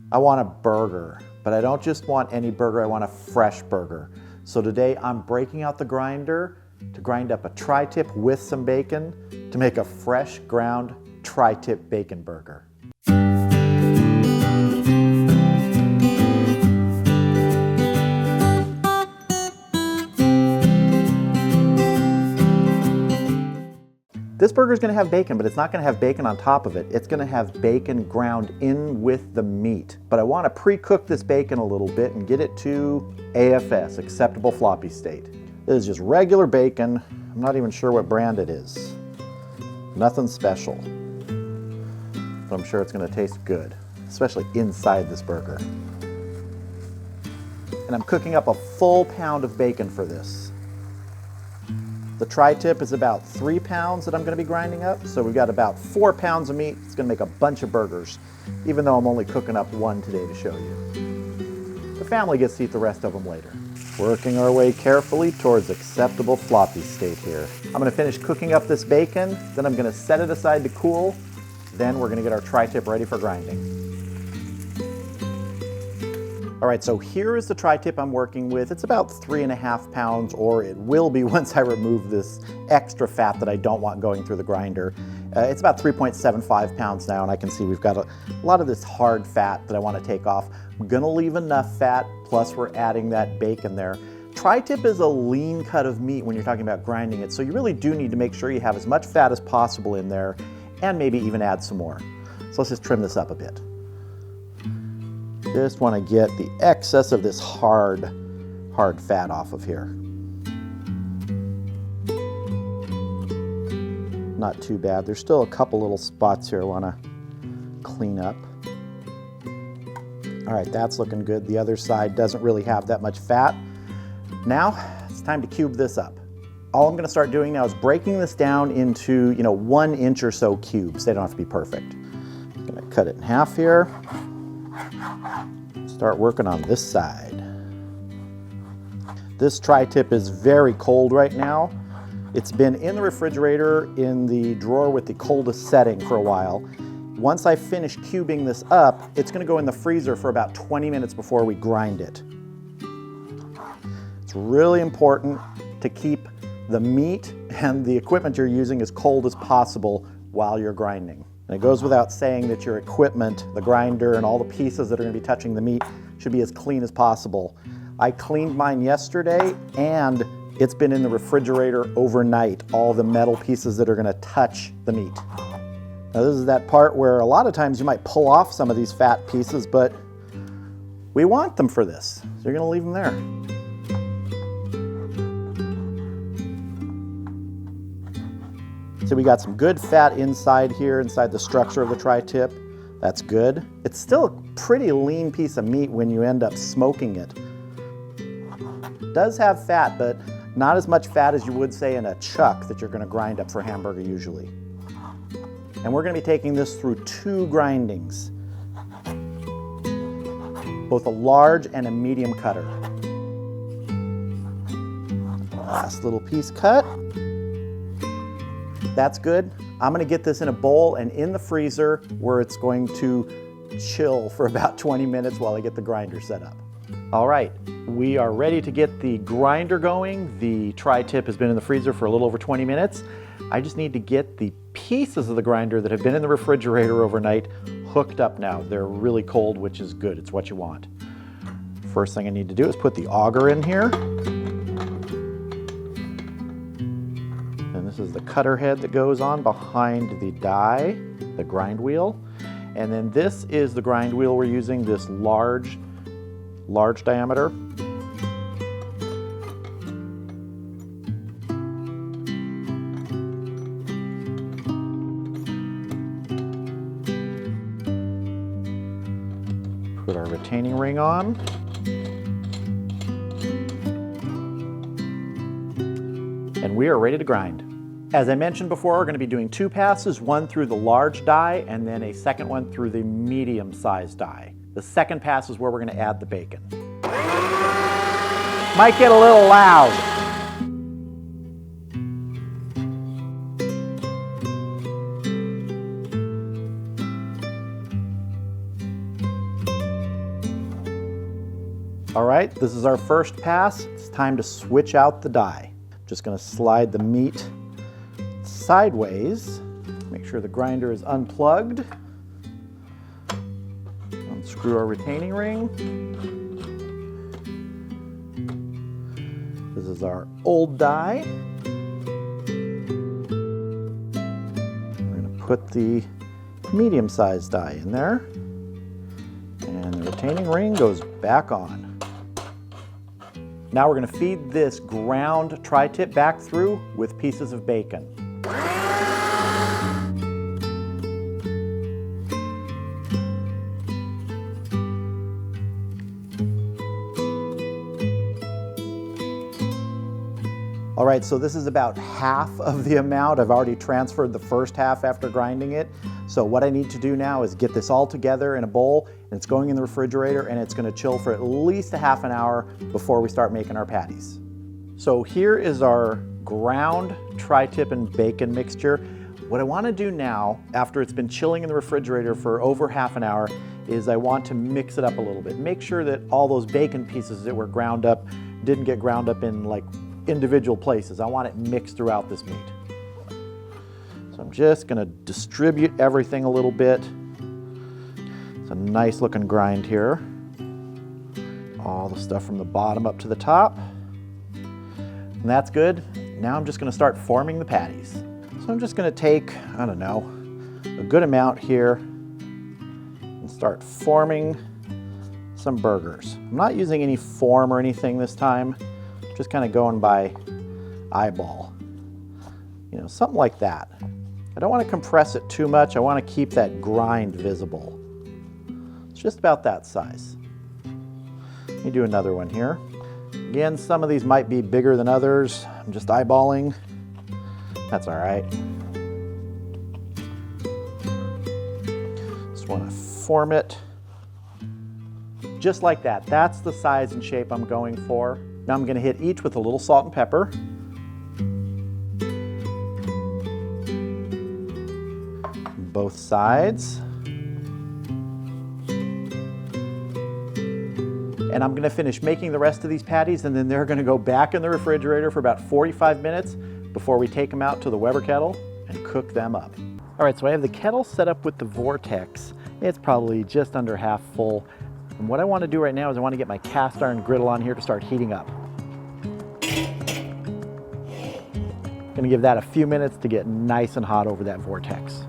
I want a burger, but I don't just want any burger, I want a fresh burger. So today I'm breaking out the grinder to grind up a tri-tip with some bacon to make a fresh ground tri-tip bacon burger. This burger is going to have bacon, but it's not going to have bacon on top of it. It's going to have bacon ground in with the meat. But I want to pre-cook this bacon a little bit and get it to AFS, acceptable floppy state. This is just regular bacon. I'm not even sure what brand it is. Nothing special. But I'm sure it's going to taste good, especially inside this burger. And I'm cooking up a full pound of bacon for this. The tri-tip is about 3 pounds that I'm going to be grinding up, so we've got about 4 pounds of meat. It's going to make a bunch of burgers, even though I'm only cooking up one today to show you. The family gets to eat the rest of them later. Working our way carefully towards acceptable floppy state here. I'm going to finish cooking up this bacon, then I'm going to set it aside to cool, then we're going to get our tri-tip ready for grinding. All right, so here is the tri-tip I'm working with. It's about 3.5 pounds, or it will be once I remove this extra fat that I don't want going through the grinder. It's about 3.75 pounds now, and I can see we've got a lot of this hard fat that I want to take off. I'm gonna leave enough fat, plus we're adding that bacon there. Tri-tip is a lean cut of meat when you're talking about grinding it, so you really do need to make sure you have as much fat as possible in there, and maybe even add some more. So let's just trim this up a bit. Just want to get the excess of this hard fat off of here. Not too bad. There's still a couple little spots here I want to clean up. All right, that's looking good. The other side doesn't really have that much fat. Now, it's time to cube this up. All I'm going to start doing now is breaking this down into, 1 inch or so cubes. They don't have to be perfect. I'm going to cut it in half here. Start working on this side. This tri-tip is very cold right now. It's been in the refrigerator in the drawer with the coldest setting for a while. Once I finish cubing this up, it's going to go in the freezer for about 20 minutes before we grind it. It's really important to keep the meat and the equipment you're using as cold as possible while you're grinding. And it goes without saying that your equipment, the grinder, and all the pieces that are going to be touching the meat should be as clean as possible. I cleaned mine yesterday, and it's been in the refrigerator overnight, all the metal pieces that are going to touch the meat. Now this is that part where a lot of times you might pull off some of these fat pieces, but we want them for this, so you're going to leave them there. So we got some good fat inside here, inside the structure of the tri-tip. That's good. It's still a pretty lean piece of meat when you end up smoking it. It does have fat, but not as much fat as you would say in a chuck that you're going to grind up for hamburger usually. And we're going to be taking this through 2 grindings, both a large and a medium cutter. Last little piece cut. That's good. I'm going to get this in a bowl and in the freezer where it's going to chill for about 20 minutes while I get the grinder set up. All right, we are ready to get the grinder going. The tri-tip has been in the freezer for a little over 20 minutes. I just need to get the pieces of the grinder that have been in the refrigerator overnight hooked up now. They're really cold, which is good. It's what you want. First thing I need to do is put the auger in here. This is the cutter head that goes on behind the die, the grind wheel. And then this is the grind wheel we're using, this large diameter. Put our retaining ring on. And we are ready to grind. As I mentioned before, we're going to be doing 2 passes, one through the large die and then a second one through the medium-sized die. The second pass is where we're going to add the bacon. Might get a little loud. All right, this is our first pass. It's time to switch out the die. Just gonna slide the meat sideways. Make sure the grinder is unplugged. Unscrew our retaining ring. This is our old die. We're gonna put the medium-sized die in there. And the retaining ring goes back on. Now we're going to feed this ground tri-tip back through with pieces of bacon. All right, so this is about half of the amount. I've already transferred the first half after grinding it. So what I need to do now is get this all together in a bowl, and it's going in the refrigerator, and it's gonna chill for at least a half an hour before we start making our patties. So here is our ground tri-tip and bacon mixture. What I wanna do now, after it's been chilling in the refrigerator for over half an hour, is I want to mix it up a little bit. Make sure that all those bacon pieces that were ground up didn't get ground up in like individual places. I want it mixed throughout this meat. So I'm just gonna distribute everything a little bit. It's a nice looking grind here. All the stuff from the bottom up to the top. And that's good. Now I'm just gonna start forming the patties. So I'm just gonna take, I don't know, a good amount here and start forming some burgers. I'm not using any form or anything this time. Just kind of going by eyeball. You know, something like that. I don't want to compress it too much. I want to keep that grind visible. It's just about that size. Let me do another one here. Again, some of these might be bigger than others. I'm just eyeballing. That's all right. Just want to form it just like that. That's the size and shape I'm going for. Now I'm going to hit each with a little salt and pepper. Both sides. And I'm going to finish making the rest of these patties, and then they're going to go back in the refrigerator for about 45 minutes before we take them out to the Weber Kettle and cook them up. All right, so I have the kettle set up with the Vortex. It's probably just under half full. And what I want to do right now is I want to get my cast iron griddle on here to start heating up. Gonna give that a few minutes to get nice and hot over that Vortex.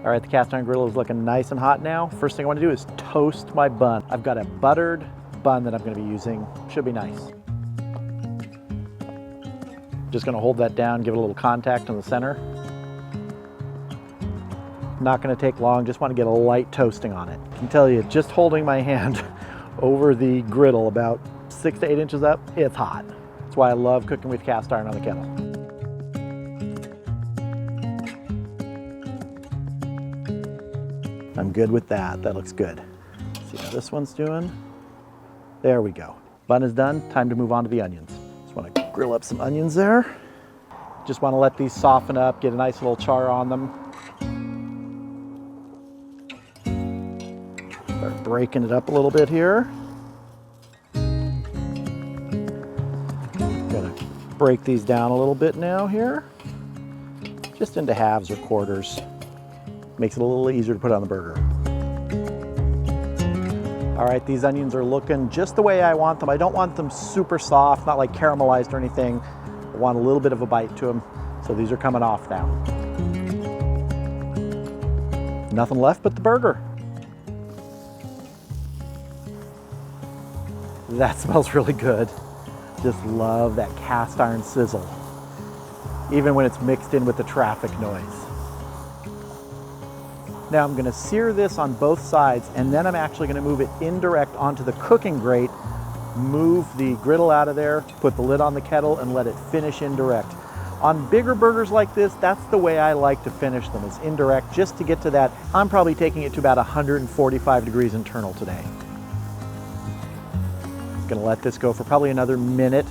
All right, the cast iron griddle is looking nice and hot now. First thing I want to do is toast my bun. I've got a buttered bun that I'm going to be using. Should be nice. Just going to hold that down, give it a little contact in the center. Not going to take long, just want to get a light toasting on it. I can tell you, just holding my hand over the griddle about 6 to 8 inches up, it's hot. That's why I love cooking with cast iron on the kettle. I'm good with that. That looks good. Let's see how this one's doing. There we go. Bun is done. Time to move on to the onions. Just want to grill up some onions there. Just want to let these soften up, get a nice little char on them. Start breaking it up a little bit here. Gonna break these down a little bit now here. Just into halves or quarters. Makes it a little easier to put on the burger. All right, these onions are looking just the way I want them. I don't want them super soft, not like caramelized or anything. I want a little bit of a bite to them. So these are coming off now. Nothing left but the burger. That smells really good. Just love that cast iron sizzle, even when it's mixed in with the traffic noise. Now I'm going to sear this on both sides, and then I'm actually going to move it indirect onto the cooking grate, move the griddle out of there, put the lid on the kettle, and let it finish indirect. On bigger burgers like this, that's the way I like to finish them, is indirect, just to get to that. I'm probably taking it to about 145 degrees internal today. I'm going to let this go for probably another minute,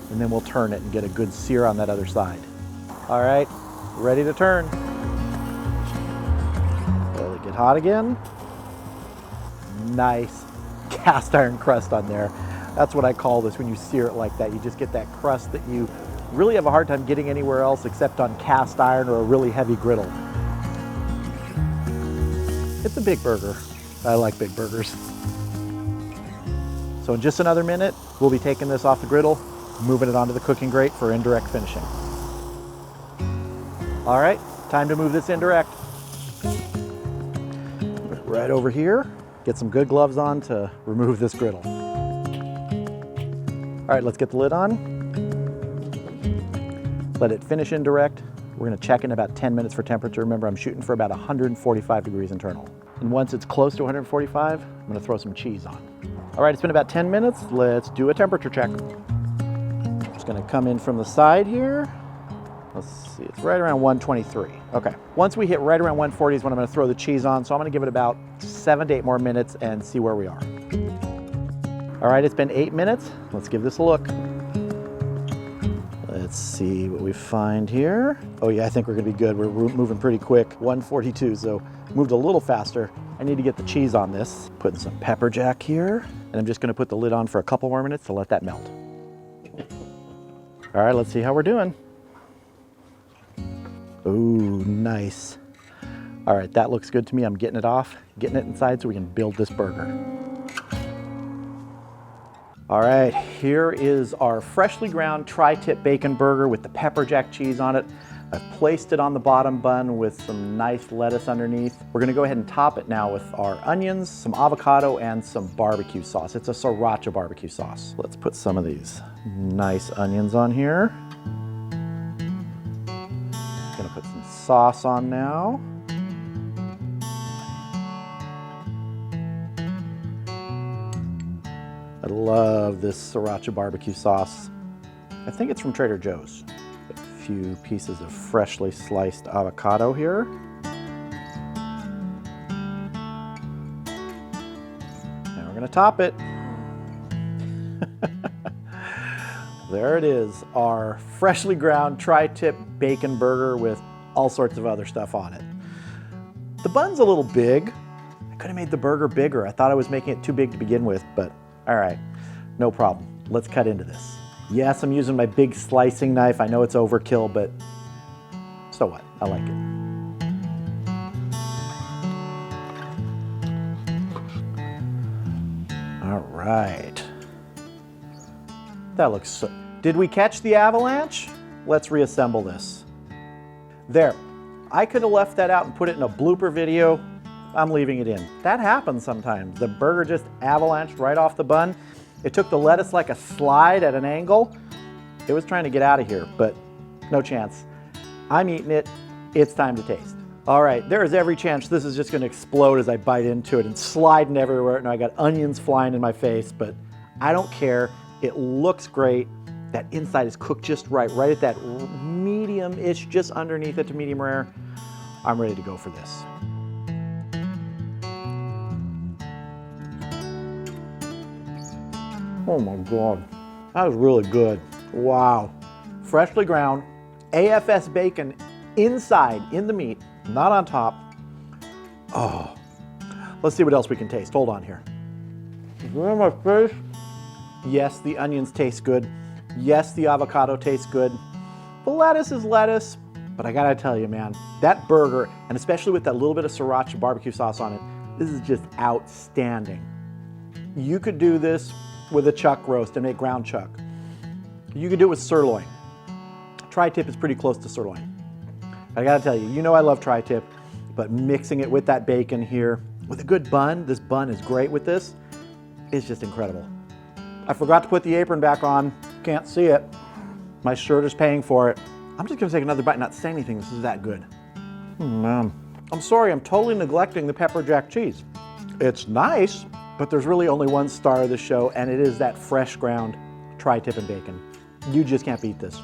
and then we'll turn it and get a good sear on that other side. All right, ready to turn. Let it get hot again. Nice cast iron crust on there. That's what I call this when you sear it like that. You just get that crust that you really have a hard time getting anywhere else except on cast iron or a really heavy griddle. It's a big burger. I like big burgers. So in just another minute, we'll be taking this off the griddle, moving it onto the cooking grate for indirect finishing. All right, time to move this indirect. Right over here, get some good gloves on to remove this griddle. All right, let's get the lid on. Let it finish indirect. We're gonna check in about 10 minutes for temperature. Remember, I'm shooting for about 145 degrees internal. And once it's close to 145, I'm gonna throw some cheese on. All right, it's been about 10 minutes. Let's do a temperature check. Just gonna come in from the side here. Let's see, it's right around 123. Okay, once we hit right around 140 is when I'm gonna throw the cheese on, so I'm gonna give it about 7 to 8 more minutes and see where we are. All right, it's been 8 minutes. Let's give this a look. Let's see what we find here. Oh yeah, I think we're gonna be good. We're moving pretty quick. 142, so moved a little faster. I need to get the cheese on this. Putting some pepper jack here, and I'm just gonna put the lid on for a couple more minutes to let that melt. All right, let's see how we're doing. Ooh, nice. All right, that looks good to me. I'm getting it off, getting it inside so we can build this burger. All right, here is our freshly ground tri-tip bacon burger with the pepper jack cheese on it. I've placed it on the bottom bun with some nice lettuce underneath. We're gonna go ahead and top it now with our onions, some avocado, and some barbecue sauce. It's a sriracha barbecue sauce. Let's put some of these nice onions on here. Gonna put some sauce on now. I love this sriracha barbecue sauce. I think it's from Trader Joe's. A few pieces of freshly sliced avocado here. Now we're gonna top it. There it is, our freshly ground tri-tip bacon burger with all sorts of other stuff on it. The bun's a little big. I could have made the burger bigger. I thought I was making it too big to begin with, but all right, no problem. Let's cut into this. Yes, I'm using my big slicing knife. I know it's overkill, but so what? I like it. All right. That looks so... Did we catch the avalanche? Let's reassemble this. There. I could have left that out and put it in a blooper video. I'm leaving it in. That happens sometimes. The burger just avalanched right off the bun. It took the lettuce like a slide at an angle. It was trying to get out of here, but no chance. I'm eating it. It's time to taste. All right, there is every chance this is just gonna explode as I bite into it and sliding everywhere, and I got onions flying in my face, but I don't care. It looks great. That inside is cooked just right at that medium-ish, just underneath it to medium rare. I'm ready to go for this. Oh my God, that was really good. Wow. Freshly ground, AFS bacon inside, in the meat, not on top. Oh, let's see what else we can taste. Hold on here. Is that my face? Yes, the onions taste good. Yes, the avocado tastes good. The lettuce is lettuce, but I gotta tell you, man, that burger, and especially with that little bit of sriracha barbecue sauce on it, this is just outstanding. You could do this with a chuck roast and make ground chuck. You could do it with sirloin. Tri-tip is pretty close to sirloin. I gotta tell you, you know I love tri-tip, but mixing it with that bacon here, with a good bun, this bun is great with this, it's just incredible. I forgot to put the apron back on, can't see it. My shirt is paying for it. I'm just gonna take another bite and not say anything, this is that good. Man. I'm sorry, I'm totally neglecting the pepper jack cheese. It's nice, but there's really only one star of the show, and it is that fresh ground tri-tip and bacon. You just can't beat this.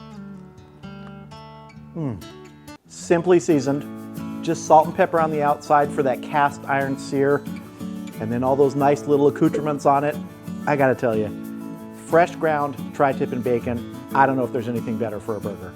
Simply seasoned, just salt and pepper on the outside for that cast iron sear, and then all those nice little accoutrements on it. I gotta tell you, fresh ground tri-tip and bacon, I don't know if there's anything better for a burger.